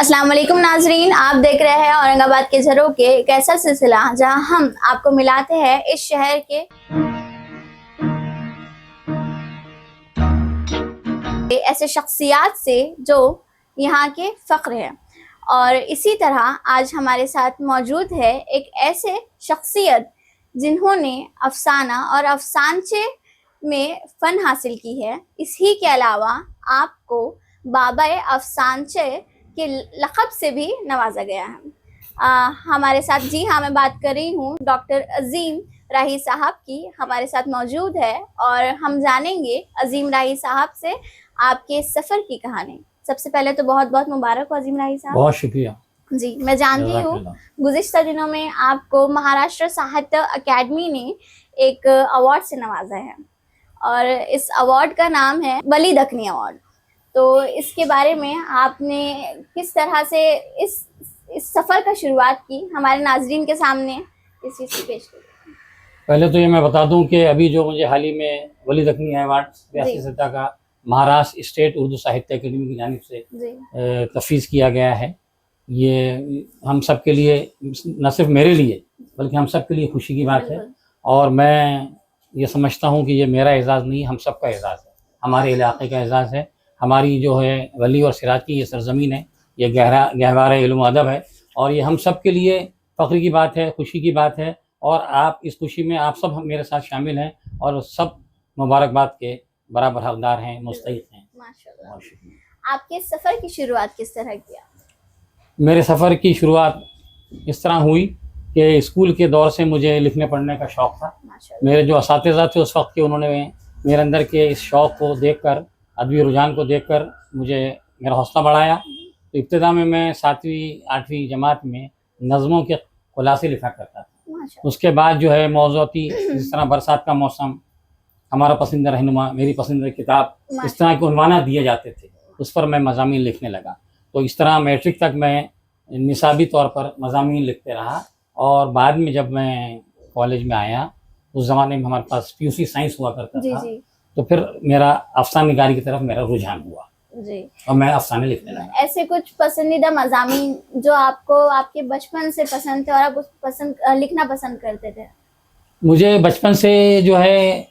अस्सलाम वालेकुम नाजरीन, आप देख रहे हैं औरंगाबाद के झरोखे एक ऐसा सिलसिला जहां हम आपको मिलाते हैं इस शहर के ऐसे शख्सियात से जो यहाँ के फ़ख्र हैं। और इसी तरह आज हमारे साथ मौजूद है एक ऐसे शख्सियत जिन्होंने अफसाना और अफसानचे में फ़न हासिल की है। इसी के अलावा आपको बाबा अफसानचे के लक़ब से भी नवाजा गया है। हमारे साथ जी हाँ, मैं बात कर रही हूँ डॉक्टर अजीम राही साहब की, हमारे साथ मौजूद है और हम जानेंगे अजीम राही साहब से आपके सफ़र की कहानी। सबसे पहले तो बहुत बहुत मुबारक हो अजीम राही साहब। बहुत शुक्रिया जी। मैं जानती हूँ गुज़िश्ता दिनों में आपको महाराष्ट्र साहित्य अकेडमी ने एक अवार्ड से नवाजा है और इस अवार्ड का नाम है वली दखनी अवार्ड। तो इसके बारे में आपने किस तरह से इस सफ़र का शुरुआत की, हमारे नाजरीन के सामने इस चीज़ की पेश की। पहले तो ये मैं बता दूं कि अभी जो मुझे हाल ही में वली दखनी अवार्ड रियासती सतह का महाराष्ट्र स्टेट उर्दू साहित्य अकेडमी की जानिब से तफवीज़ किया गया है, ये हम सब के लिए, न सिर्फ मेरे लिए बल्कि हम सब के लिए खुशी की बात है। और मैं ये समझता हूँ कि ये मेरा एजाज़ नहीं, हम सब का एजाज़ है, हमारे इलाके का एजाज़ है। हमारी जो है वली और सिराज की ये सरज़मीन है, ये गहवारा इल्म अदब है और ये हम सब के लिए फ़ख्र की बात है, खुशी की बात है। और आप इस खुशी में आप सब मेरे साथ शामिल हैं और सब मुबारकबाद के बराबर हकदार हैं, मुस्तहिक़ हैं। माशाअल्लाह। आपके सफ़र की शुरुआत किस तरह किया? मेरे सफ़र की शुरुआत इस तरह हुई कि स्कूल के दौर से मुझे लिखने पढ़ने का शौक़ था। मेरे जो असातिज़ा थे उस वक्त के, उन्होंने मेरे अंदर के इस शौक़ को देखकर, अदबी रुझान को देखकर मुझे मेरा हौसला बढ़ाया। तो इब्तिदा में मैं 7वीं 8वीं जमात में नज़मों के खुलासे लिखा करता था। उसके बाद जो है मौज़ूआती, जिस तरह बरसात का मौसम, हमारा पसंदीदा रहनुमा, मेरी पसंदीदा किताब, इस तरह के उन्वाना दिए जाते थे, उस पर मैं मज़ामीन लिखने लगा। तो इस तरह मैट्रिक तक मैं निसाबी तौर पर मज़ामीन लिखते रहा। और बाद में जब मैं कॉलेज में आया, उस ज़माने में हमारे पास PUC साइंस हुआ करता था, तो फिर मेरा अफसाना निगारी की तरफ मेरा रुझान हुआ जी। और मैं अफसाने लिखने लगा। ऐसे कुछ पसंदीदा मज़ामीन जो आपको आपके बचपन से पसंद थे और आप लिखना पसंद करते थे? मुझे बचपन से जो है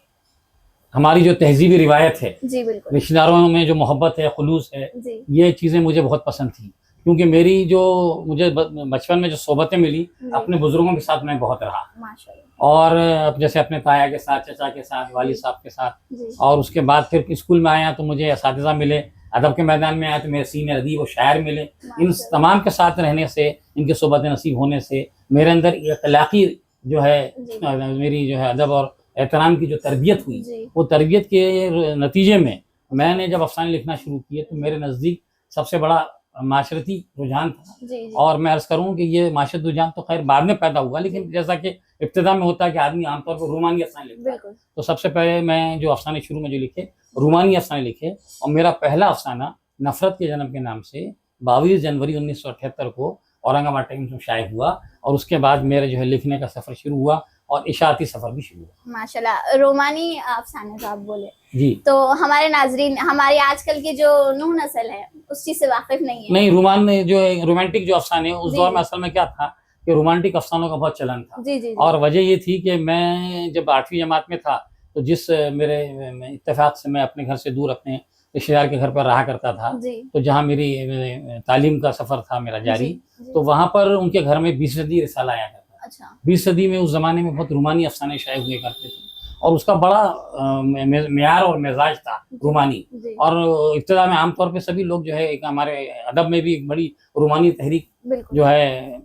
हमारी जो तहजीबी रिवायत है, जी बिल्कुल, रिश्तेदारों में जो मोहब्बत है, खुलूस है, ये चीज़ें मुझे बहुत पसंद थी। क्योंकि मेरी जो मुझे बचपन में जो सोबतें मिली, अपने बुजुर्गों के साथ मैं बहुत रहा माशाअल्लाह। और अब जैसे अपने ताया के साथ, चचा के साथ, वाली साहब के साथ। और उसके बाद फिर स्कूल में आया तो मुझे असातिज़ा मिले, अदब के मैदान में आया तो मेरे सीनियर अदीब और शायर मिले। इन तमाम के साथ रहने से, इनके सोबत नसीब होने से मेरे अंदर अखलाकी जो है, मेरी जो है अदब और एहतराम की जो तरबियत हुई, वो तरबियत के नतीजे में मैंने जब अफसाने लिखना शुरू किए तो मेरे नज़दीक सबसे बड़ा माशरती रुझान था। और मैं अर्ज़ करूँ कि ये माशरती रुझान तो खैर बाद में पैदा हुआ, लेकिन जैसा कि इब्तिदा में होता है कि आदमी आमतौर पर रूमानी अफसाने लिखता है, तो सबसे पहले मैं जो अफसाने शुरू में जो लिखे, रूमानी अफसाने लिखे। और मेरा पहला अफसाना नफ़रत के जन्म के नाम से 22 जनवरी 1978 को औरंगाबाद टाइम्स में शाये हुआ। और उसके बाद मेरे जो है लिखने का सफ़र शुरू हुआ और इशाअती सफ़र भी शुरू हुआ। माशाल्लाह। रोमानी अफसाने जो आप बोले जी, तो हमारे नाजरीन, हमारी आजकल की जो नूह नस्ल है उस चीज़ से वाकिफ नहीं है। नहीं, रोमांटिक जो अफसाने उस दौर में असल में क्या था कि रोमांटिक अफसानों का बहुत चलन था। जी। और वजह ये थी कि मैं जब 8वीं जमात में था तो जिस मेरे इत्तेफाक से मैं अपने घर से दूर अपने रिश्तेदार के घर पर रहा करता था, तो जहाँ मेरी तालीम का सफ़र था मेरा जारी, तो वहाँ पर उनके घर में 20 सदी रिसाला आया करता था। अच्छा। 20 सदी में उस ज़माने में बहुत रूमानी अफसाने शाये हुए करते थे और उसका बड़ा मेयार और मिजाज था रूमानी। और इब्तिदा में आमतौर पे सभी लोग जो है, एक हमारे अदब में भी एक बड़ी रूमानी तहरीक जो है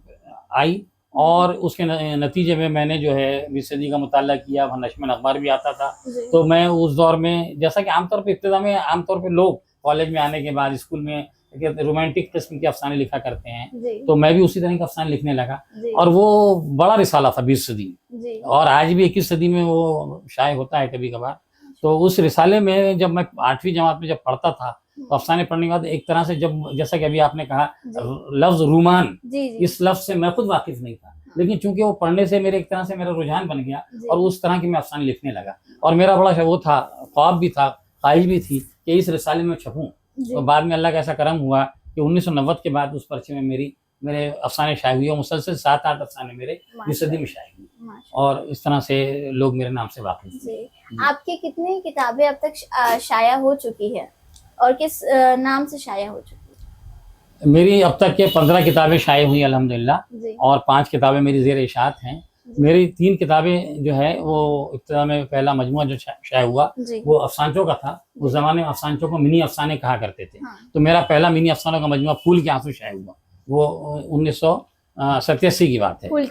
आई। और उसके नतीजे में मैंने जो है 20 सदी का मुताला किया, वहाँ नश्मन अखबार भी आता था। तो मैं उस दौर में, जैसा कि आमतौर पे इब्तिदा में आमतौर पे लोग कॉलेज में आने के बाद स्कूल में रोमांटिक किस्म के अफसाने लिखा करते हैं, तो मैं भी उसी तरह का अफसाने लिखने लगा। और वो बड़ा रिसाला था 20 सदी में, और आज भी 21 सदी में वो शाये होता है कभी कभार। तो उस रिसाले में जब मैं 8वीं जमात में जब पढ़ता था, तो अफसाने पढ़ने के बाद एक तरह से, जब जैसा कि अभी आपने कहा लफ्ज़ रूमान, इस लफ्ज़ से मैं खुद वाकिफ़ नहीं था, लेकिन चूंकि वो पढ़ने से मेरे एक तरह से मेरा रुझान बन गया और उस तरह की मैं अफसाने लिखने लगा। और मेरा बड़ा वो था, ख्वाब भी था, ख्वाहिश भी थी कि इस रिसाले में छपूँ। तो बाद में अल्लाह का ऐसा करम हुआ कि 1990 के बाद उस पर्चे में मेरे अफसाने शाये हुए, मुसलसल 7-8 अफसाने मेरे इस सदी में शाये हुए, और इस तरह से लोग मेरे नाम से वाकिफ हैं। आपकी कितनी किताबें अब तक शाया हो चुकी है और किस नाम से शाया हो चुकी है? मेरी अब तक के 15 किताबें शाये हुई अल्हम्दुलिल्लाह, और 5 किताबें मेरी ज़ेर इशाअत हैं। मेरी 3 किताबें जो है वो इब्तिदा में पहला मजमुआ जो शाया हुआ वो अफसानचों का था। उस ज़माने में अफसानचों को मिनी अफसाने कहा करते थे। तो मेरा पहला मिनी अफसानों का मजमुआ फूल के आंसू शाया हुआ, वो 1987 की बात है, फूल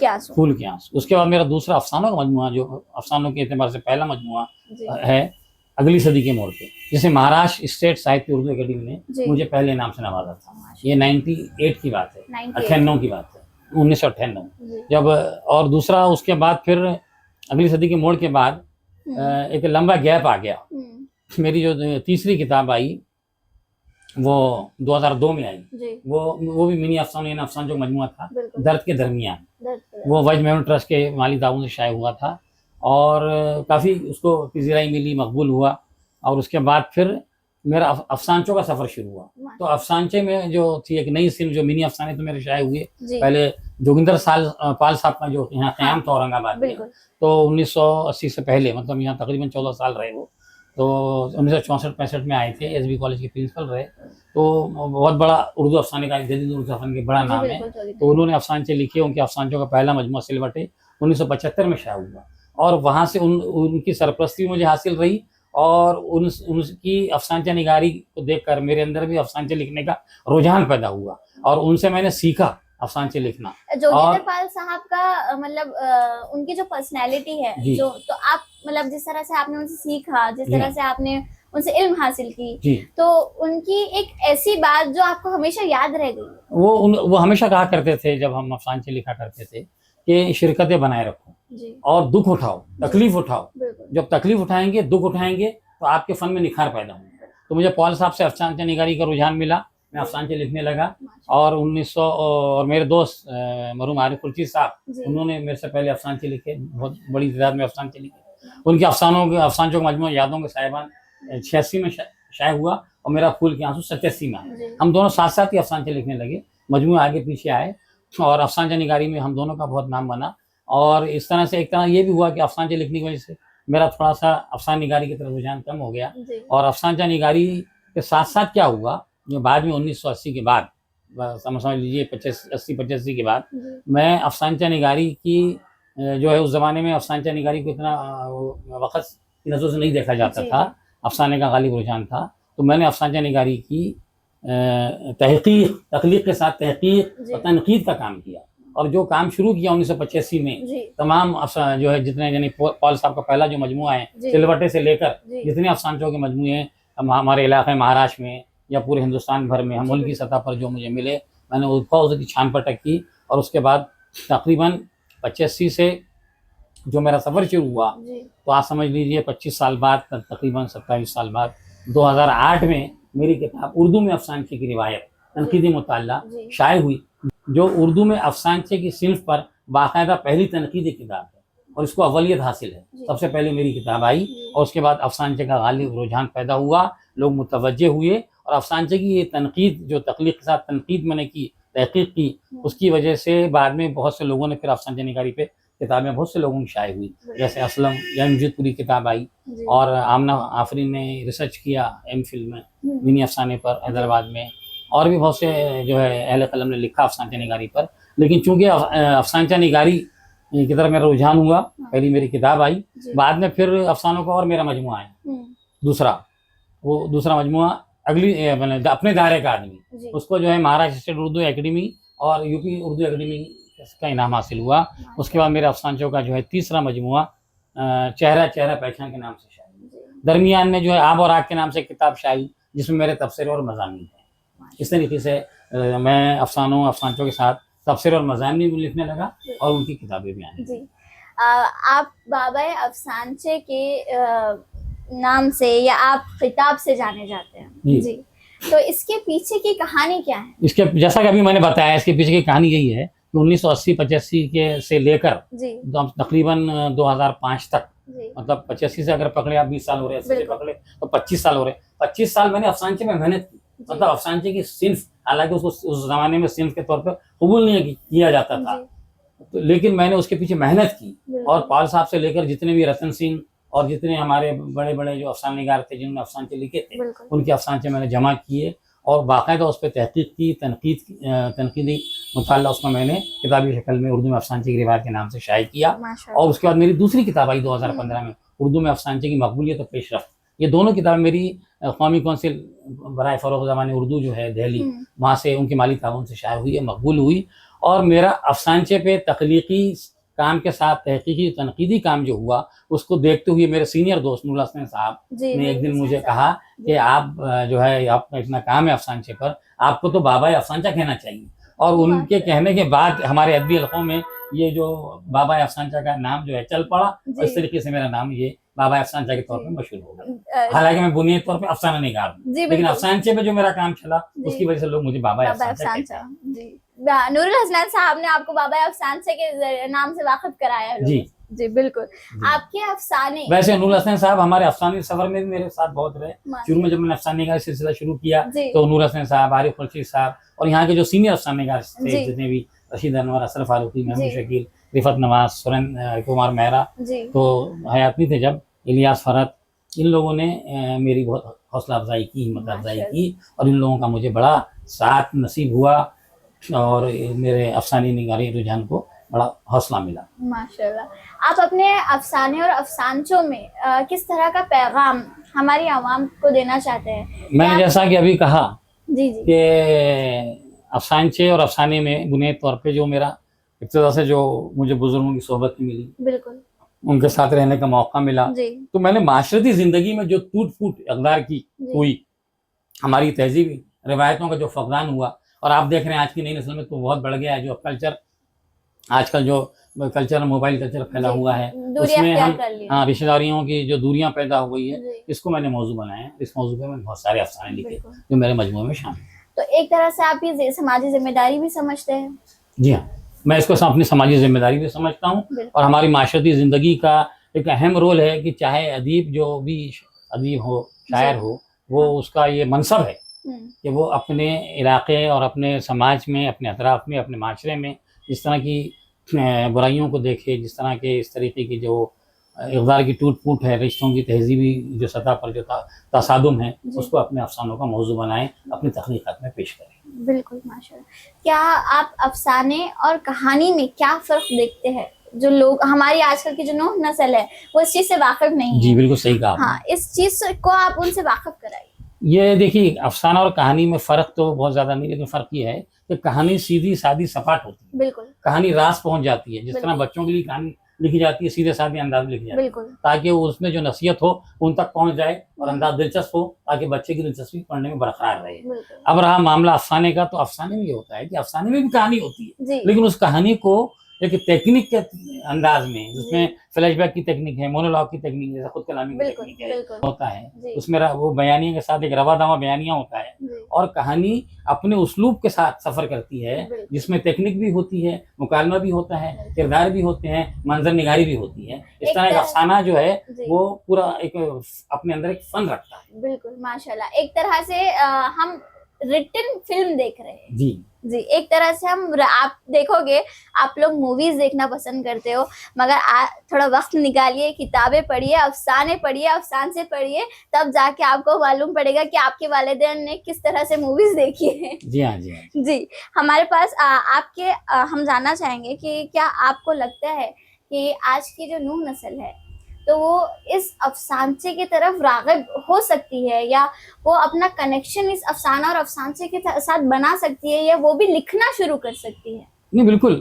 के आंसू। उसके बाद मेरा दूसरा अफसानों का मजमुआ, जो अफसानों के एतबार से पहला मजमुआ है, अगली सदी के मोड़ पे, जिसे महाराष्ट्र स्टेट साहित्य उर्दू अकेडमी ने मुझे पहले नाम से नवाजा था। ये 98 की बात है, 98 की बात है, 1998 जब। और दूसरा उसके बाद फिर अगली सदी के मोड़ के बाद एक लंबा गैप आ गया। मेरी जो तीसरी किताब आई वो 2002 में आई, वो भी मिनी अफसाने अफसान जो मजमुआ था, दर्द के दरमियान। वो वज मेमोन ट्रस्ट के माली ताउन से शाया हुआ था, और काफ़ी उसको पजीराई मिली, मकबूल हुआ। और उसके बाद फिर मेरा अफसानचों का सफ़र शुरू हुआ। तो अफसानचे में जो थी एक नई सिम, जो मिनी अफसाने तो मेरे शाये हुए। पहले जोगिंदर पाल साहब का जो यहाँ क़याम था औरंगाबाद में, तो 1980 से पहले, मतलब यहाँ तकरीबन 14 साल रहे वो। तो 1964-65 में आए थे, SB कॉलेज के प्रिंसिपल रहे। तो बहुत बड़ा उर्दू अफसाने का, जदीद उर्दू अफसाने का बड़ा नाम है। तो उन्होंने अफसानचे लिखे। उनके अफसानचों का पहला मजमुआ सिलवटे 1975 में शाया हुआ, और वहाँ से उनकी सरपरस्ती मुझे हासिल रही। और उनकी अफसानचा निगारी को देखकर मेरे अंदर भी अफसानचे लिखने का रुझान पैदा हुआ, और उनसे मैंने सीखा अफसानचे लिखना। जोगिंदर पाल साहब का मतलब उनकी जो पर्सनैलिटी है, जो तो आप मतलब जिस तरह से आपने उनसे सीखा, जिस तरह से आपने उनसे इल्म हासिल की, तो उनकी एक ऐसी बात जो आपको हमेशा याद रह गई। वो हमेशा कहा करते थे, जब हम अफसानचे लिखा करते थे, कि शिरकतें बनाए रखो और दुख उठाओ, तकलीफ उठाओ। जब तकलीफ उठाएंगे, दुख उठाएंगे, तो आपके फन में निखार पैदा होंगे। तो मुझे पॉल साहब से अफसानचा निगारी का रुझान मिला, मैं अफसानचे लिखने लगा। और 1900 और मेरे दोस्त मरहूम आरिफ कुरैशी साहब, उन्होंने मेरे से पहले अफसानचे लिखे, बहुत बड़ी तादाद में अफसानचे लिखे। उनके अफसानचों का मजमूआ यादों के साहिबान 86 में शाया हुआ, और मेरा फूल के आंसू 87 में आया। हम दोनों साथ साथ ही अफसानचे लिखने लगे, मजमूए आगे पीछे आए, और अफसानचा निगारी में हम दोनों का बहुत नाम बना। और इस तरह से एक तरह ये भी हुआ कि अफसानचे लिखने की वजह से मेरा थोड़ा सा अफसान निगारी की तरफ रुझान कम हो गया। और अफसानचा निगारी के साथ साथ क्या हुआ, जो बाद में 1980 के बाद, समझ लीजिए 80-85 के बाद, मैं अफसानचा निगारी की जो है, उस ज़माने में अफसानचा निगारी को इतना वक़्त की नज़रों से नहीं देखा जाता था, अफसाने का गालिब रुझान था। तो मैंने अफसानचा निगारी की तख्लीक के साथ तहकीक और तनकीद का काम किया। और जो काम शुरू किया 1985 में, तमाम जो है जितने, यानी पॉल साहब का पहला जो मजमुआ है, सिलवटे से लेकर जितने अफसानचों के मजमुए हैं हमारे इलाके महाराष्ट्र में या पूरे हिंदुस्तान भर में, हम मुल्क की सतह पर जो मुझे मिले, मैंने उसकी छान पटक की। और उसके बाद तकरीबन 85 से जो मेरा सफ़र शुरू हुआ, तो आप समझ लीजिए 25 साल बाद, तकरीबन 27 साल बाद, 2008 में मेरी किताब उर्दू में अफसानचे की रिवायत तनकीदी मुताला शाये हुई, जो उर्दू में अफसानचे की सिल्फ पर बाकायदा पहली तनकीदी किताब है, और इसको अवलियत हासिल है। सबसे पहले मेरी किताब आई, और उसके बाद अफसानचे का गालिब रुझान पैदा हुआ, लोग मुतवज्जे हुए। और अफसानचे की ये तनकीद, जो तख्लीक के साथ तनकीद मैंने की, तहकीक की, उसकी वजह से बाद में बहुत से लोगों ने फिर अफसानचा निगारी पे किताबें बहुत से लोगों की शाये हुई। जैसे असलम यमजदपुरी किताब आई, और आमना आफरीन ने रिसर्च किया MPhil में मिनी अफसाने पर हैदराबाद में, और भी बहुत से जो है अहले कलम ने लिखा अफसानचा निगारी पर। लेकिन चूंकि अफसानचा निगारी की तरफ मेरा रुझान हुआ, पहली मेरी किताब आई, बाद में फिर अफसानों का और मेरा मजमुआ आया दूसरा मजमुआ अगली अपने दायरे का आदमी, उसको जो है महाराष्ट्र स्टेट उर्दू अकेडमी और यूपी उर्दू अकेडमी का इनाम हासिल हुआ। उसके बाद मेरे अफसानचों का जो है तीसरा मजमुआ चेहरा चेहरा पहचान के नाम से शायद। दरमियान में जो है आब और आग के नाम से किताब शायद, जिसमें मेरे तफसीर और मज़ामीन हैं। इस तरीके से मैं अफसानचों के साथ तफसीर और मज़ामीन भी लिखने लगा, और उनकी किताबें भी आई। आप बाबा अफसानचे के नाम से या आप खिताब से जाने जाते हैं जी, तो इसके पीछे की कहानी क्या है? इसके, जैसा कि अभी मैंने बताया, इसके पीछे की कहानी यही है कि 1980-85 के से लेकर तकरीबन 2005 तक, मतलब 85 से अगर पकड़े आप 20 साल हो रहे हैं, 80 से पकड़े तो 25 साल हो रहे हैं। 25 साल मैंने अफसानचे में मेहनत की, मतलब अफसानचे की सिर्फ हालांकि उसको उस जमाने में सिंफ के तौर पर कबूल नहीं किया जाता था, तो लेकिन मैंने उसके पीछे मेहनत की और पाल साहब से लेकर जितने भी रतन सिंह और जितने हमारे बड़े बड़े जो अफसानेगार थे जिन्होंने अफसाने लिखे थे उनके अफसाने मैंने जमा किए और बाकायदा उस पर तहकीक की, तनकीदी मुताला उसको मैंने किताबी शक्ल में उर्दू में अफसाने की रिवायत के नाम से शाये किया। और उसके बाद मेरी दूसरी किताब आई 2015 में, उर्दू में अफसाने की मकबूलियत और पेशरफ्त। ये दोनों किताबें मेरी कौमी कौंसिल बराए फ़रोग़ ज़बान उर्दू जो है दिल्ली, वहाँ से उनकी माली ताउन से शाये हुई है, मकबूल हुई। और मेरा अफसानचे पे तख्लीकी काम के साथ तहकीकी तनकीदी काम जो हुआ उसको देखते हुए मेरे सीनियर दोस्त नूरुल हसन साहब ने एक दिन मुझे कहा कि आप जो है आपका इतना काम है अफसानचे पर, आपको तो बाबा अफसानचा कहना चाहिए। और उनके कहने के बाद हमारे अदबी हलकों में ये जो बाबा अफसानचा का नाम जो है चल पड़ा, इस तरीके से मेरा नाम ये बाबा अफसानचा के तौर पर मशहूर हो गया। हालांकि मैं बुनियादी तौर पर अफसाना निगार हूँ, लेकिन अफसानचे पे जो मेरा काम चला उसकी वजह से लोग मुझे बाबा अफसानचा। नूरुल हसन साहब ने आपको बाबा अफसानचे के नाम से वाकिफ कराया है। जी बिल्कुल। आपके अफसाने, वैसे नूरुल हसन साहब हमारे अफसाने सफर में भी मेरे साथ बहुत रहे। शुरू में जब मैंने अफसानेगार सिलसिला शुरू किया तो नूरुल हसन साहब, आरिफ खुर्शीद साहब और यहाँ के जो सीनियर अफसानेगार थे जितने भी रशीद अनवर, असरफ फारूकी, महमूद शकील, रिफत नवाज, सुरेंद्र कुमार मेहरा तो हयात नहीं थे जब, इलियास फरत, इन लोगों ने मेरी बहुत हौसला अफजाई की, हिम्मत अफजाई की और इन लोगों का मुझे बड़ा साथ नसीब हुआ और मेरे अफसानी निगारी रुझान को बड़ा हौसला मिला। माशाल्लाह। आप अपने अफसाने और अफसानचों में किस तरह का पैगाम हमारी आवाम को देना चाहते हैं? मैंने जैसा कि अभी कहा जी कि अफसानचे और अफसाने में बुनियादी तौर पे जो मेरा इब्तिदा से जो मुझे बुजुर्गों की सोहबत मिली, बिल्कुल उनके साथ रहने का मौका मिला, तो मैंने माशरती जिंदगी में जो टूट फूट अक़दार की हुई, हमारी तहजीबी रिवायतों का जो फक़दान हुआ, और आप देख रहे हैं आज की नई नस्ल में तो बहुत बढ़ गया है जो कल्चर, आजकल जो कल्चर मोबाइल कल्चर फैला हुआ है उसमें हम रिश्तेदारियों की जो दूरियां पैदा हो गई है, इसको मैंने मौजू बनाया। इस मौजू पे मैंने बहुत सारे अफसाने लिखे जो मेरे मजमूए में शामिल। तो एक तरह से आप ये समाजी जिम्मेदारी भी समझते हैं? जी हाँ, मैं इसको अपनी समाजी जिम्मेदारी भी समझता हूँ और हमारी माशरती ज़िंदगी का एक अहम रोल है कि चाहे अदीब जो भी अदीब हो, शायर हो, वो उसका ये मनसब है कि वो अपने इलाके और अपने समाज में, अपने अतराफ़ में, अपने माशरे में जिस तरह की बुराइयों को देखे, जिस तरह के इस तरीके की जो इक़दार की टूट फूट है, रिश्तों की तहजीबी जो सतह पर जो तसादुम है, उसको अपने अफसानों का मौजू बनाएं, अपनी तख्लीक़ात में पेश करें। बिल्कुल माशाअल्लाह। क्या आप अफसाने और कहानी में क्या फ़र्क देखते हैं? जो लोग हमारी आजकल की जो नौ नस्ल है वो इस चीज़ से वाकिफ नहीं है। जी बिल्कुल सही कहा। हाँ, इस चीज़ को आप उनसे वाकिफ कराइए। ये देखिए, अफसाना और कहानी में फ़र्क तो बहुत ज़्यादा नहीं, लेकिन फ़र्क ये है कि कहानी सीधी सादी सपाट होती है, बिल्कुल कहानी रास पहुंच जाती है। जिस तरह बच्चों के लिए कहानी लिखी जाती है सीधे साधे अंदाज में लिखी जाती है ताकि उसमें जो नसीहत हो उन तक पहुंच जाए और अंदाज दिलचस्प हो ताकि बच्चे की दिलचस्पी पढ़ने में बरकरार रहे। अब रहा मामला अफसाने का, तो अफसाने में ये होता है कि अफसाने में भी कहानी होती है, लेकिन उस कहानी को एक टेक्निक के अंदाज में, जिसमें फ्लैशबैक की टेक्निक है, मोनोलॉग की टेक्निक है, खुद कलामी की टेक्निक है, होता है, उसमें वो बयानिया के साथ एक रवा दावा बयानिया होता है और कहानी अपने उस्लूब के साथ सफर करती है जिसमें टेक्निक भी होती है, मुकालमा भी होता है, किरदार भी होते हैं, मंजर निगारी भी होती है। इस तरह एक अफसाना जो है वो पूरा एक अपने अंदर एक फन रखता है। बिल्कुल माशाल्लाह। एक तरह से हम रिटन फिल्म देख रहे हैं। जी जी, एक तरह से हम, आप देखोगे आप लोग मूवीज देखना पसंद करते हो, मगर थोड़ा वक्त निकालिए, किताबें पढ़िए, अफसाने पढ़िए, अफसाने पढ़िए, तब जाके आपको मालूम पड़ेगा कि आपके वालिदैन ने किस तरह से मूवीज देखी है। जी हाँ, जी हाँ। जी, हमारे पास हम जानना चाहेंगे कि क्या आपको लगता है कि आज की जो नूह नस्ल है तो वो इस अफसानचे की तरफ राग़िब हो सकती है, या वो अपना कनेक्शन इस अफसाना और अफसानचे के साथ बना सकती है, या वो भी लिखना शुरू कर सकती है? नहीं, बिल्कुल।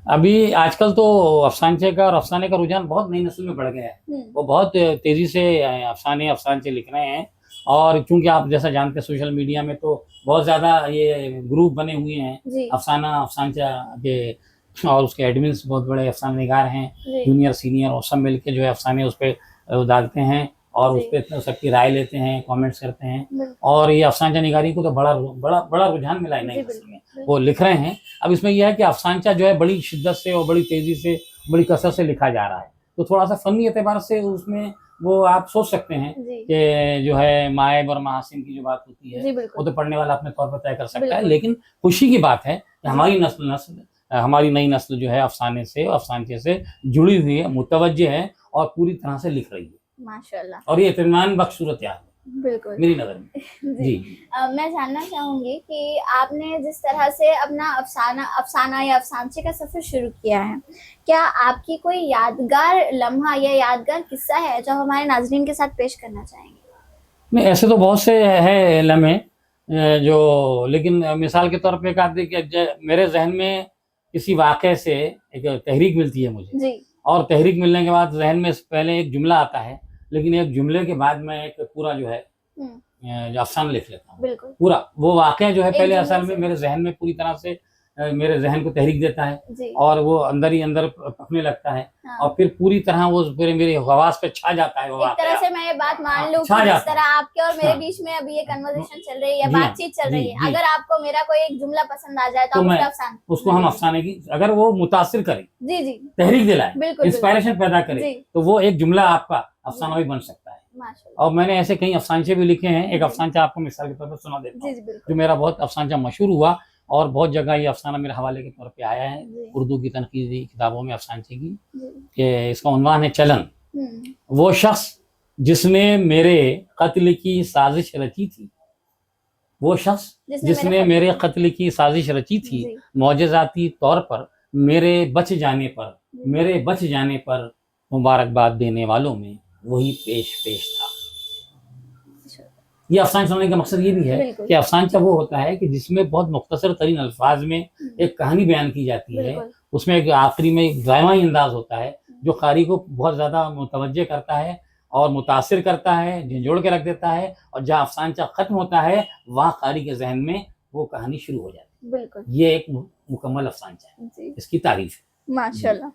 अभी आजकल तो अफसानचे का और अफसाने का रुझान बहुत नई नस्ल में बढ़ गया है। वो बहुत तेज़ी से अफसानचे लिख रहे हैं और चूंकि आप जैसा जानते हैं सोशल मीडिया में तो बहुत ज़्यादा ये ग्रुप बने हुए हैं अफसानचा के, और उसके एडमिन्स बहुत बड़े अफसाने निगार हैं, जूनियर सीनियर, और सब मिलके जो है अफसाने उस पर डालते हैं और उस पर सबकी राय लेते हैं, कमेंट्स करते हैं, और ये अफसानचा निगारी को तो बड़ा रुझान मिला है नई नस्ल में, वो लिख रहे हैं। अब इसमें यह है कि अफसानचा जो है बड़ी शिद्दत से और बड़ी तेज़ी से, बड़ी कसरत से लिखा जा रहा है, तो थोड़ा सा फ़नी एतबार से उसमें वो आप सोच सकते हैं जी कि जो है मायब और महासिन की जो बात होती है जी वो बिल्कुल तो पढ़ने वाला अपने तौर पर तय कर सकता है, बिल्कुल। लेकिन खुशी की बात है कि हमारी नई नस्ल जो है अफसाने से अफसानचे से जुड़ी हुई है, मुतवज्जे है और पूरी तरह से लिख रही है माशाल्लाह। और ये इत्मीनान बख्श सूरत है बिल्कुल मेरी नज़र में। जी। जी मैं जानना चाहूंगी कि आपने जिस तरह से अपना अफसाना या अफसानचे का सफर शुरू किया है, क्या आपकी कोई यादगार लम्हा या यादगार किस्सा है जो हमारे नाजरीन के साथ पेश करना चाहेंगे? नहीं, ऐसे तो बहुत से है लम्हे जो, लेकिन मिसाल के तौर पे एक आदमी मेरे जहन में किसी वाक़े से एक तहरीक मिलती है मुझे, जी और तहरीक मिलने के बाद जहन में पहले एक जुमला आता है, लेकिन एक जुमले के बाद मैं एक पूरा जो है जो अफसाना लिख लेता हूँ बिल्कुल पूरा। वो वाक़या जो है एक पहले जुमले असल में से। मेरे जहन में पूरी तरह से मेरे जहन को तहरीक देता है जी और वो अंदर ही अंदर पकने लगता है हाँ। और फिर पूरी तरह वो पूरे मेरे हवास पे छा जाता है वो एक तरह वाक़या। से मैं ये बात मान हाँ, लूं छा कि जिस जाता है। तरह आपके और मेरे हाँ। बीच में अभी ये कन्वर्सेशन चल रही है या जी हाँ, बातचीत चल जी, रही है, जी। अगर आपको मेरा कोई एक जुमला पसंद आ जाए तो तो आप मैं उसका अफसाना उसको हम अफसाने की, अगर वो मुतासिर करे, जी जी तहरीक दिलाए, बिल्कुल इंस्पायरेशन पैदा करे, जी तो वो एक जुमला आपका अफसाना भी बन सकता है। माशाल्लाह और मैंने ऐसे कई अफसानचे भी लिखे हैं। एक जी। अफसानचा आपको मिसाल के तौर पर सुना देता जी हूँ जी बिल्कुल जो मेरा बहुत अफसानचा मशहूर हुआ और बहुत जगह ये अफसाना मेरे हवाले के तौर पे आया है जी उर्दू की तनकीदी किताबों में अफसानचे की, जी कि इसका उन्वान है चलन। हम्म, वो शख्स जिसने मेरे कत्ल की साजिश रची थी, वो शख्स जिसने मेरे कत्ल की साजिश रची थी, जी मौजज़ाती तौर पर मेरे बच जाने पर मुबारकबाद देने वालों में वही पेश था। ये अफसाना सुनाने का मकसद ये भी है बिल्कुल। कि अफसानचा वो होता है कि जिसमें बहुत मुख्तसर तरीन अल्फाज में एक कहानी बयान की जाती है, बिल्कुल उसमें एक आखिरी में एक ड्रामाई अंदाज होता है जो कारी को बहुत ज़्यादा मुतवज्जे करता है और मुतासिर करता है, झंझोड़ के रख देता है, और जहाँ अफसानचा ख़त्म होता है वहाँ कारी के जहन में वो कहानी शुरू हो जाती है। बिल्कुल ये एक मुकम्मल अफसानचा है, जी इसकी तारीफ है। माशाल्लाह।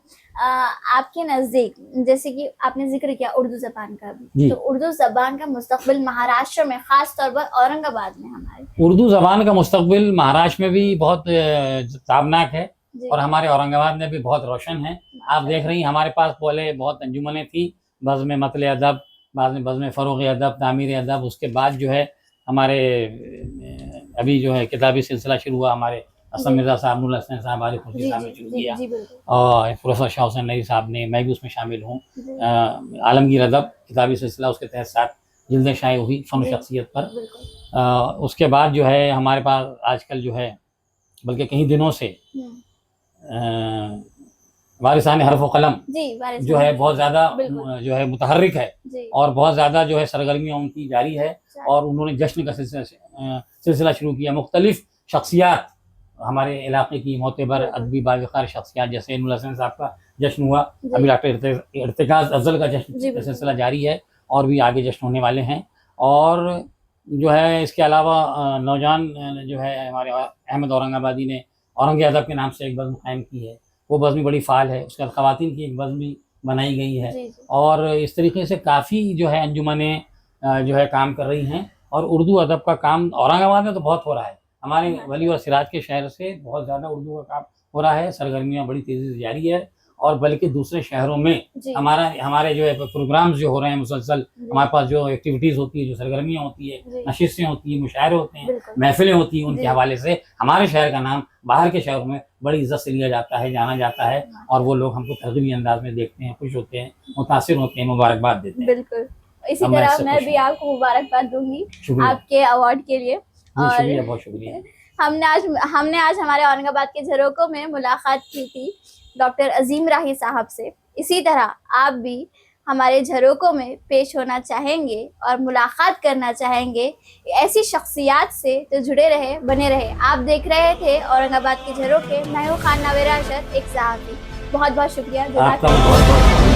आपके नज़दीक जैसे कि आपने जिक्र किया उर्दू ज़बान का भी, जी। तो उर्दू ज़बान का मुस्तकबिल महाराष्ट्र में ख़ास तौर पर औरंगाबाद में हमारे उर्दू ज़बान का मुस्तकबिल महाराष्ट्र में भी बहुत ताबनाक है जी और हमारे औरंगाबाद में भी बहुत रोशन है। आप देख रही हैं हमारे पास पहले बहुत अंजुमनें थी, बज़्म मतल अदब, बाद में बज़्म फ़रोग़ अदब, तामीर अदब, उसके बाद जो है हमारे अभी जो है किताबी सिलसिला शुरू हुआ, हमारे असम मिर्ज़ा साहब, नूरुल हसन साहब, आरिफ खुर्शीद साहब ने शुरू किया जी बिल्कुल और प्रोफेसर शाह हुसैन नई साहब ने, मैं भी उसमें शामिल हूँ। जी आलमगीर अदब किताबी सिलसिला, उसके तहत 7 जिल्दें शाये हुई फ़न जी। शख्सियत पर। बिल्कुल उसके बाद जो है हमारे पास आजकल जो है, बल्कि कई दिनों से वारिसान हरफ व कलम जी वारिस जो है बहुत ज़्यादा बिल्कुल। जो है मुतहर्रिक है जी और बहुत ज़्यादा जो है सरगर्मियाँ उनकी जारी है और उन्होंने जश्न का सिलसिला शुरू किया। मुख्तलिफ शख्सियात हमारे इलाके की मोतबर अदबी बावक़ार शख्सियात, जैसे नूरुल हसन साहब का जश्न हुआ, अभी डॉक्टर इर्तिकाज़ अफ़ज़ल का जश्न का सिलसिला जारी है और भी आगे जश्न होने वाले हैं। और जो है इसके अलावा नौजवान जो है हमारे अहमद औरंगाबादी ने औरंग अदब के नाम से एक बज़्म कायम की है, वो बज़्म भी बड़ी फ़ाल है। उसके बाद ख़वातीन की एक बज़्म भी बनाई गई है जी जी और इस तरीके से काफ़ी जो है अंजुमनें जो है काम कर रही हैं और उर्दू अदब का काम औरंगाबाद में तो बहुत हो रहा है। हमारे वली और सिराज के शहर से बहुत ज़्यादा उर्दू का काम हो रहा है, सरगर्मियाँ बड़ी तेज़ी से जारी है और बल्कि दूसरे शहरों में जी हमारे जो है प्रोग्राम्स जो हो रहे हैं मुसलसल, हमारे पास जो एक्टिविटीज़ होती है, जो सरगर्मियाँ होती है, जी। नशिस्तें होती हैं, मुशायरे होते हैं, बिल्कुल महफ़िलें होती हैं, उनके जी। हवाले से हमारे शहर का नाम बाहर के शहरों में बड़ी इज़्ज़त से लिया जाता है, जाना जाता है और वो लोग हमको तरग़ीबी अंदाज़ में देखते हैं, खुश होते हैं, मुतासिर होते हैं, मुबारकबाद देते हैं। बिल्कुल इसी अब मैं तरह इससे मैं खुश भी हूँ। आपको मुबारकबाद दूंगी शुक्रिया। आपके अवार्ड के लिए। जी, और शुक्रिया, बहुत शुक्रिया। हमने आज हमारे औरंगाबाद के झरोकों में मुलाकात की थी डॉक्टर अजीम राही साहब से। इसी तरह आप भी हमारे झरोकों में पेश होना चाहेंगे और मुलाकात करना चाहेंगे ऐसी शख्सियात से तो जुड़े रहे, बने रहे। आप देख रहे थे औरंगाबाद के झरोखे। मैं हूँ खान नावेरा अशर, एक सहाफ़ी। बहुत बहुत शुक्रिया। आपका बहुत बहुत